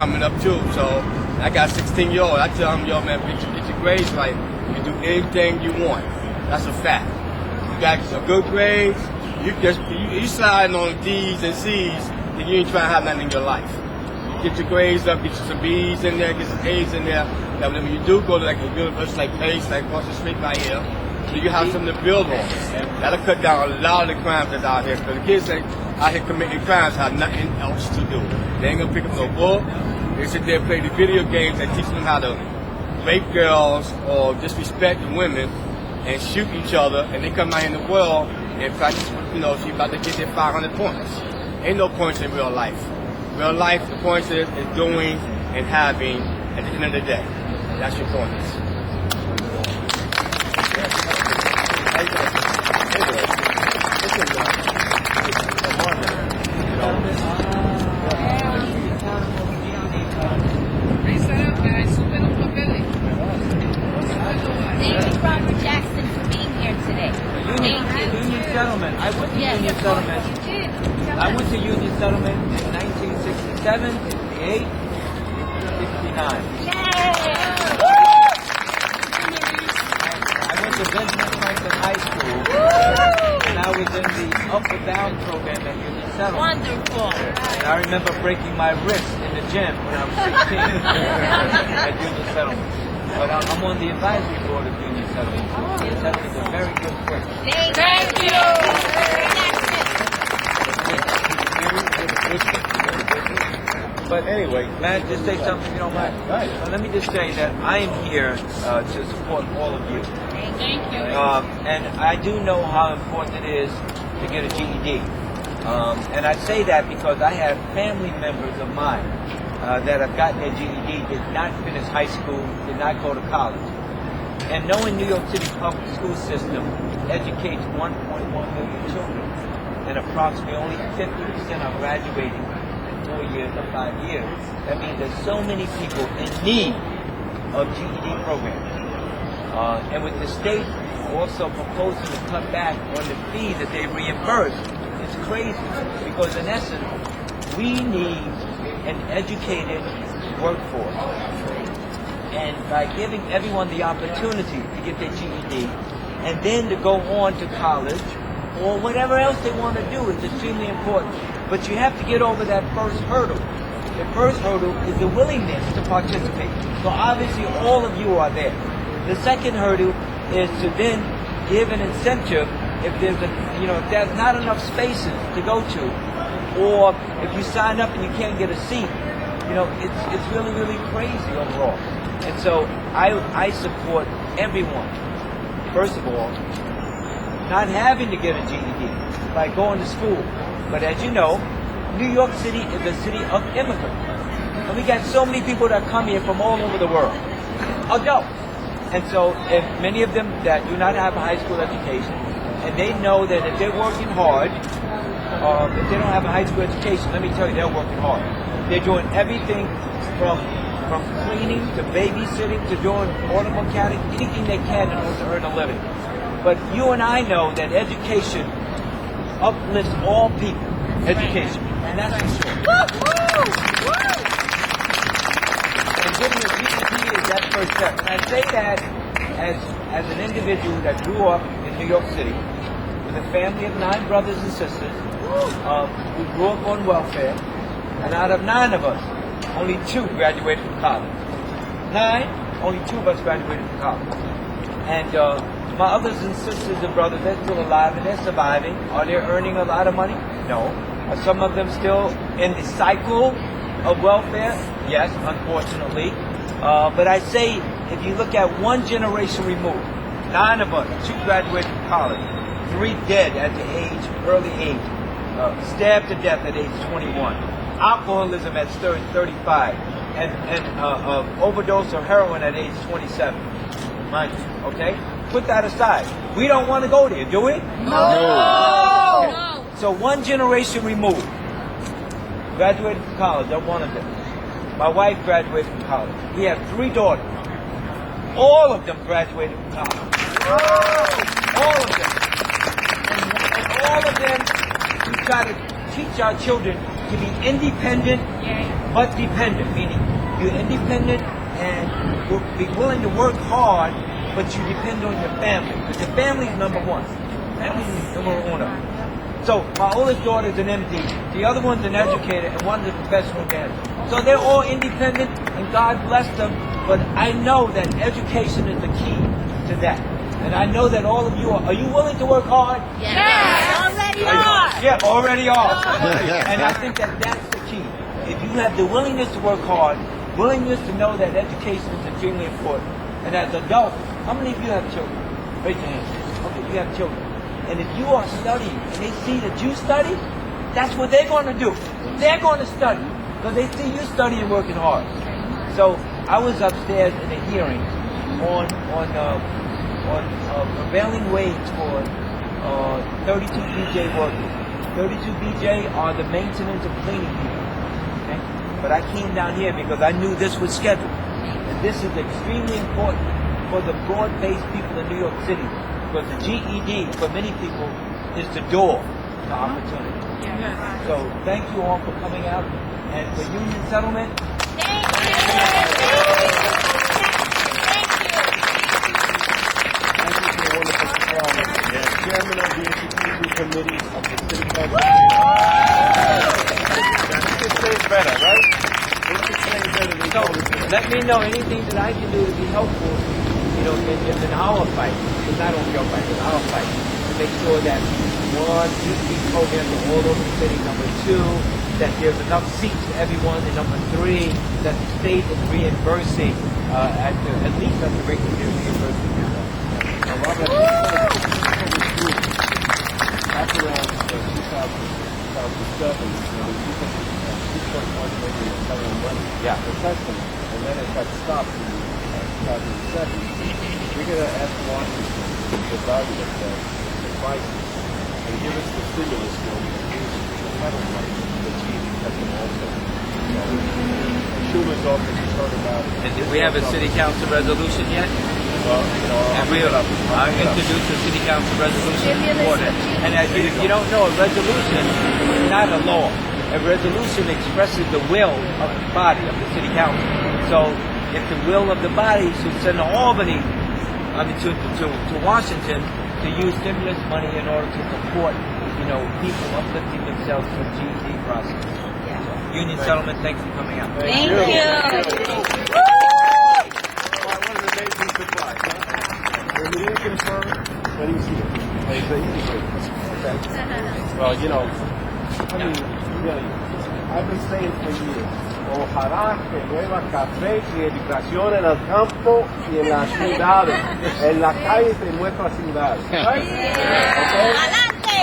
coming up too, so I got 16-year-old. I tell them, yo, man, get your grades right. You can do anything you want. That's a fact. You got some good grades. You sliding on D's and C's, then you ain't trying to have nothing in your life. Get your grades up, get you some B's in there, get some A's in there. Now, when you do go to like a university like Pace, like across the street right here, so you have something to build on. That'll cut down a lot of the crimes that's out here. Because the kids out here committing crimes have nothing else to do. They ain't gonna pick up no book. They sit there and play the video games that teach them how to rape girls or disrespect the women and shoot each other. And they come out in the world and practice, she about to get their 500 points. Ain't no points in real life. Real life, the points is doing and having at the end of the day. That's your points. Thank you, Robert Jackson, for being here today. Union Settlement. I went to Union Settlement. I went to Union Settlement in 1967, 68, 69. I went to Benjamin Franklin High School, and I was in the Up or Down program at Union Settlement. Wonderful. And I remember breaking my wrist in the gym when I was 16 at Union Settlement. But I'm on the advisory board of Union Settlement. Union Settlement is a very good place. Thank you. But anyway, man, just say something if you don't mind. Right. Let me just say that I am here to support all of you. Thank you. And I do know how important it is to get a GED. And I say that because I have family members of mine that have gotten their GED, did not finish high school, did not go to college. And knowing New York City's public school system educates 1.1 million children, and approximately only 50% are graduating in 4 years or 5 years. That means there's so many people in need of GED programs. And with the state also proposing to cut back on the fees that they reimburse, it's crazy. Because in essence, we need an educated workforce. And by giving everyone the opportunity to get their GED and then to go on to college or whatever else they want to do is extremely important. But you have to get over that first hurdle. The first hurdle is the willingness to participate. So obviously all of you are there. The second hurdle is to then give an incentive if there's if there's not enough spaces to go to, or if you sign up and you can't get a seat, it's really, really crazy overall. And so I support everyone, first of all, not having to get a GED by going to school. But as you know, New York City is a city of immigrants. And we got so many people that come here from all over the world, adults. And so if many of them that do not have a high school education, and they know that if they're working hard, if they don't have a high school education, let me tell you, they're working hard. They're doing everything from cleaning to babysitting to doing auto mechanic, anything they can in order to earn a living. But you and I know that education uplifts all people. Education. And that's for sure. And getting a GED is that first step. And I say that as an individual that grew up in New York City with a family of 9 brothers and sisters. We grew up on welfare, and out of 9 of us, only 2 graduated from college. 9, only 2 of us graduated from college. And my others and sisters and brothers, they're still alive and they're surviving. Are they earning a lot of money? No. Are some of them still in the cycle of welfare? Yes, unfortunately. But I say, if you look at one generation removed, 9 of us, 2 graduated from college, 3 dead at the early age. Stabbed to death at age 21, alcoholism at 35, and overdose of heroin at age 27. Mind you, okay? Put that aside. We don't want to go there, do we? No. So one generation removed. Graduated from college, I'm one of them. My wife graduated from college. We have 3 daughters. All of them graduated from college. All of them. And all of them, we try to teach our children to be independent but dependent, meaning you're independent and will be willing to work hard, but you depend on your family. Because your family is number one. Family is number uno. So my oldest daughter is an MD, the other one's an educator, and one's a professional dancer. So they're all independent, and God bless them. But I know that education is the key to that. And I know that all of you are you willing to work hard? Yes. Already are. Yeah, already are. And I think that that's the key. If you have the willingness to work hard, willingness to know that education is extremely important. And as adults, how many of you have children? Raise your hand. Okay, you have children. And if you are studying and they see that you study, that's what they're going to do. They're going to study because they see you studying and working hard. So I was upstairs in a hearing on prevailing wage for 32 BJ workers. 32 BJ are the maintenance and cleaning people. Okay? But I came down here because I knew this was scheduled. And this is extremely important for the broad-based people in New York City. Because the GED, for many people, is the door to opportunity. So thank you all for coming out. And for union settlement, Thank you. Thank you for the wonderful performance. Chairman of the Institution Committee of the City Council. This is better, right? so let me know anything that I can do to be helpful, you know, in our fight. It's not only your fight, it's our fight. To make sure that, one, these programs are all over the city. Number two, that there's enough seats for everyone. And number three, that the state is reimbursing at least at the rate that they're reimbursing now. Robert, after 2007, the 2.1 million federal money for testing, and then it got stopped in 2007. We're going to ask Washington to evaluate the crisis and give us the stimulus bill to use the federal money for GED testing also. Schumer's office has heard about it. And did we have a city council resolution yet? Well, you know, And I introduced a city council resolution for that. And as you don't know, a resolution is not a law. A resolution expresses the will of the body, of the city council. So if the will of the body should send to Albany, to Washington, to use stimulus money in order to support, you know, people uplifting themselves through the GED process. Union settlement, thanks for coming out. Thank you. What an amazing surprise, huh? When you didn't confirm, when you see it. It's an easy break. Okay. Well, you know, I mean, really, I've been saying for years, ojalá que llueva café y educación en el campo y en las ciudades, en las calles de nuestras ciudades. Right? Okay? Adelante.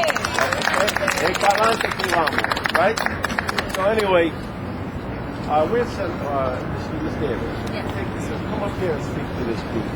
Adelante que vamos, right? So anyway, we'll send Mr. Davis. Come up here and speak to this group.